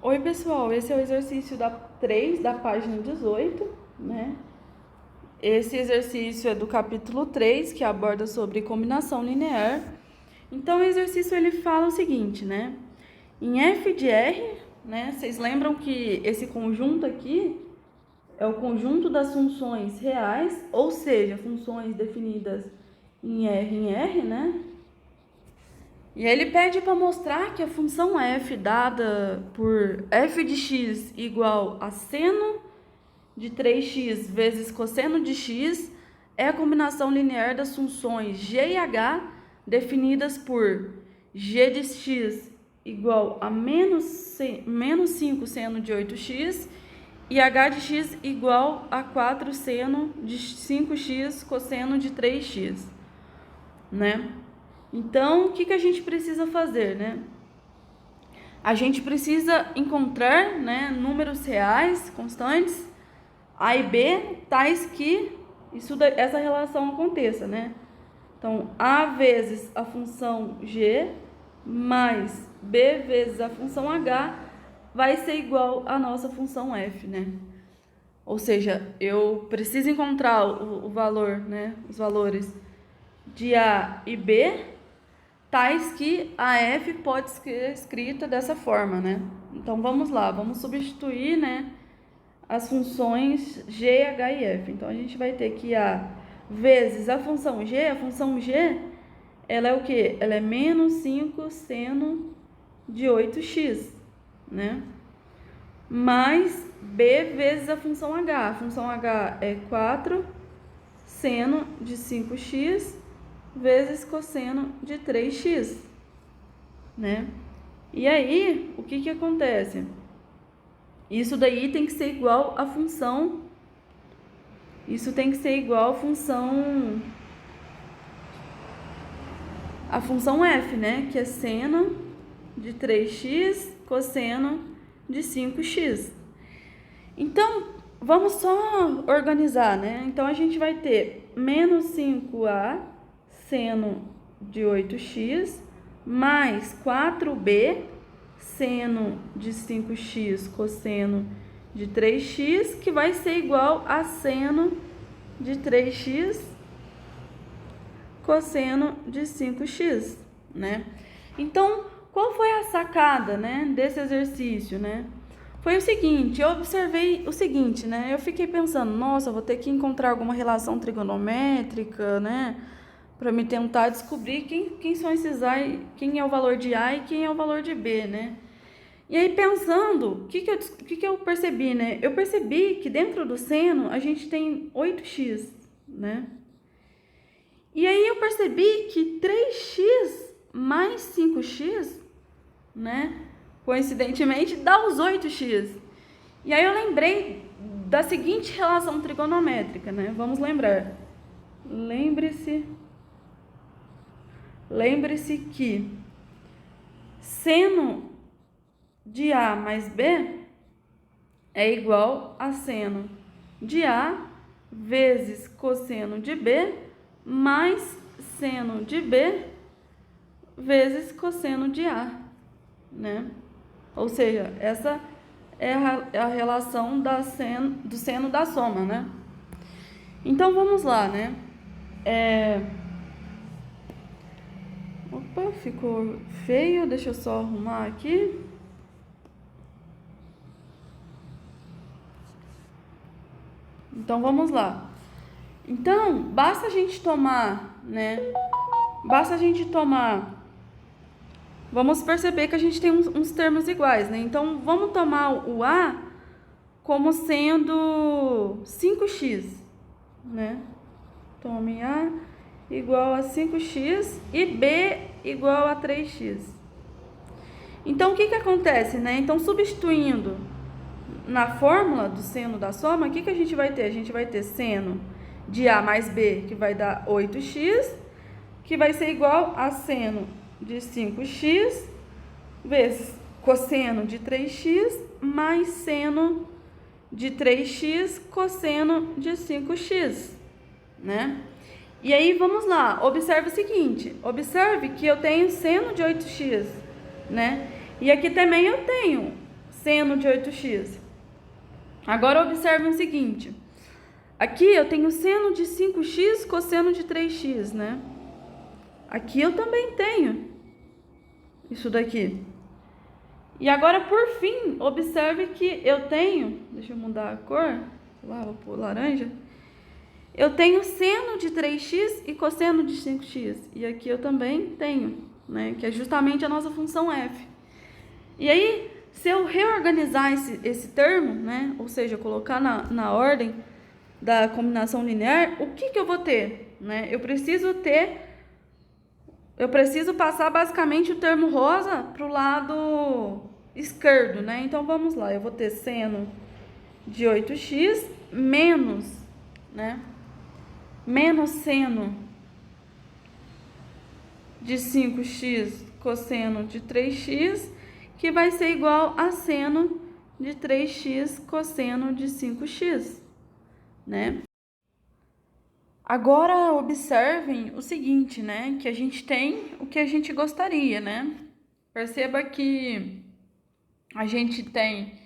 Oi, pessoal, esse é o exercício 3 da página 18, né? Esse exercício é do capítulo 3, que aborda sobre combinação linear. Então, o exercício ele fala o seguinte, né? Em f de R, né? Vocês lembram que esse conjunto aqui é o conjunto das funções reais, ou seja, funções definidas em R, né? E ele pede para mostrar que a função f dada por f de x igual a seno de 3x vezes cosseno de x é a combinação linear das funções g e h definidas por g de x igual a menos 5 seno de 8x e h de x igual a 4 seno de 5x cosseno de 3x, né? Então, o que a gente precisa fazer, né? A gente precisa encontrar, né, números reais, constantes, A e B, tais que essa relação aconteça, né? Então, A vezes a função G mais B vezes a função H vai ser igual à nossa função F, né? Ou seja, eu preciso encontrar o valor, né, os valores de A e B, tais que a f pode ser escrita dessa forma, né? Então, vamos lá, vamos substituir, né, as funções g, h e f. Então, a gente vai ter que a vezes a função g, ela é o quê? Ela é menos 5 seno de 8x, né? Mais b vezes a função h é 4 seno de 5x vezes cosseno de 3x, né? E aí, o que acontece? Isso daí tem que ser igual à função, a função f, né? Que é seno de 3x cosseno de 5x. Então, vamos só organizar, né? Então, a gente vai ter menos 5a seno de 8x mais 4b seno de 5x cosseno de 3x, que vai ser igual a seno de 3x cosseno de 5x, né? Então, qual foi a sacada, né, desse exercício, né? Foi o seguinte, eu observei o seguinte, né? Eu fiquei pensando, nossa, vou ter que encontrar alguma relação trigonométrica, né? Para me tentar descobrir quem são esses A, quem é o valor de A e quem é o valor de B, né? E aí, pensando, o que eu percebi, né? Eu percebi que dentro do seno a gente tem 8x, né? E aí eu percebi que 3x mais 5x, né? Coincidentemente, dá os 8x. E aí eu lembrei da seguinte relação trigonométrica, né? Vamos lembrar. Lembre-se que seno de A mais B é igual a seno de A vezes cosseno de B mais seno de B vezes cosseno de A, né? Ou seja, essa é a relação do seno da soma, né? Então, vamos lá, né? Opa, ficou feio, deixa eu só arrumar aqui. Então, vamos lá. Então, basta a gente tomar, né? Vamos perceber que a gente tem uns termos iguais, né? Então, vamos tomar o A como sendo 5x, né? Tome A igual a 5x e B igual a 3x. Então, o que acontece, né? Então, substituindo na fórmula do seno da soma, o que a gente vai ter? A gente vai ter seno de A mais B, que vai dar 8x, que vai ser igual a seno de 5x vezes cosseno de 3x mais seno de 3x cosseno de 5x, né? E aí, vamos lá, observe o seguinte, observe que eu tenho seno de 8x, né? E aqui também eu tenho seno de 8x. Agora observe o seguinte. Aqui eu tenho seno de 5x, cosseno de 3x, né? Aqui eu também tenho isso daqui. E agora, por fim, observe que eu tenho... Deixa eu mudar a cor. Lá, vou pôr laranja. Eu tenho seno de 3x e cosseno de 5x. E aqui eu também tenho, né? Que é justamente a nossa função f. E aí, se eu reorganizar esse termo, né? Ou seja, colocar na ordem da combinação linear, o que eu vou ter? Né? Eu preciso passar basicamente o termo rosa para o lado esquerdo, né? Então, vamos lá. Eu vou ter seno de 8x menos, né? Menos seno de 5x cosseno de 3x, que vai ser igual a seno de 3x cosseno de 5x, né? Agora, observem o seguinte, né? Que a gente tem o que a gente gostaria, né? Perceba que a gente tem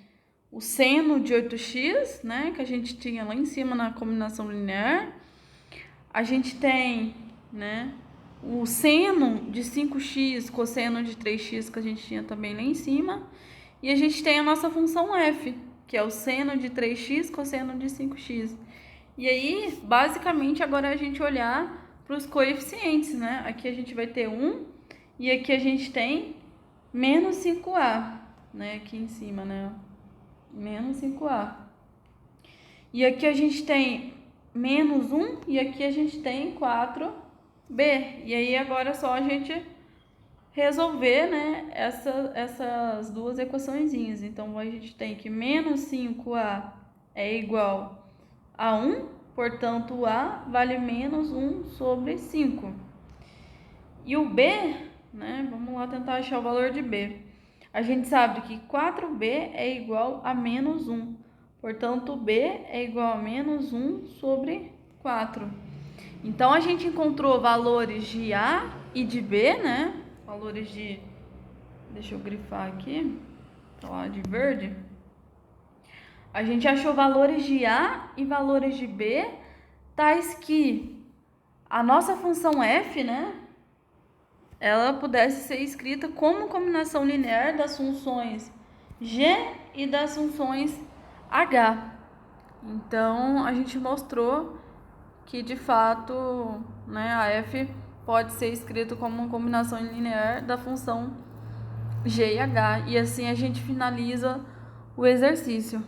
o seno de 8x, né? Que a gente tinha lá em cima na combinação linear. A gente tem, né, o seno de 5x, cosseno de 3x, que a gente tinha também lá em cima. E a gente tem a nossa função f, que é o seno de 3x, cosseno de 5x. E aí, basicamente, agora a gente olhar para os coeficientes, né? Aqui a gente vai ter 1 e aqui a gente tem menos 5a, né? Aqui em cima, né? Menos 5a. E aqui a gente tem menos 1 e aqui a gente tem 4b. E aí agora é só a gente resolver, né, essas duas equaçõezinhas. Então a gente tem que menos 5a é igual a 1, portanto o a vale menos 1 sobre 5. E o b, né, vamos lá tentar achar o valor de b. A gente sabe que 4b é igual a menos 1. Portanto, b é igual a menos 1 sobre 4. Então, a gente encontrou valores de a e de b, né? Valores de... Deixa eu grifar aqui. Tá lá de verde. A gente achou valores de a e valores de b, tais que a nossa função f, né? Ela pudesse ser escrita como combinação linear das funções g e das funções h. Então, a gente mostrou que, de fato, né, a f pode ser escrito como uma combinação linear da função g e h. E assim a gente finaliza o exercício.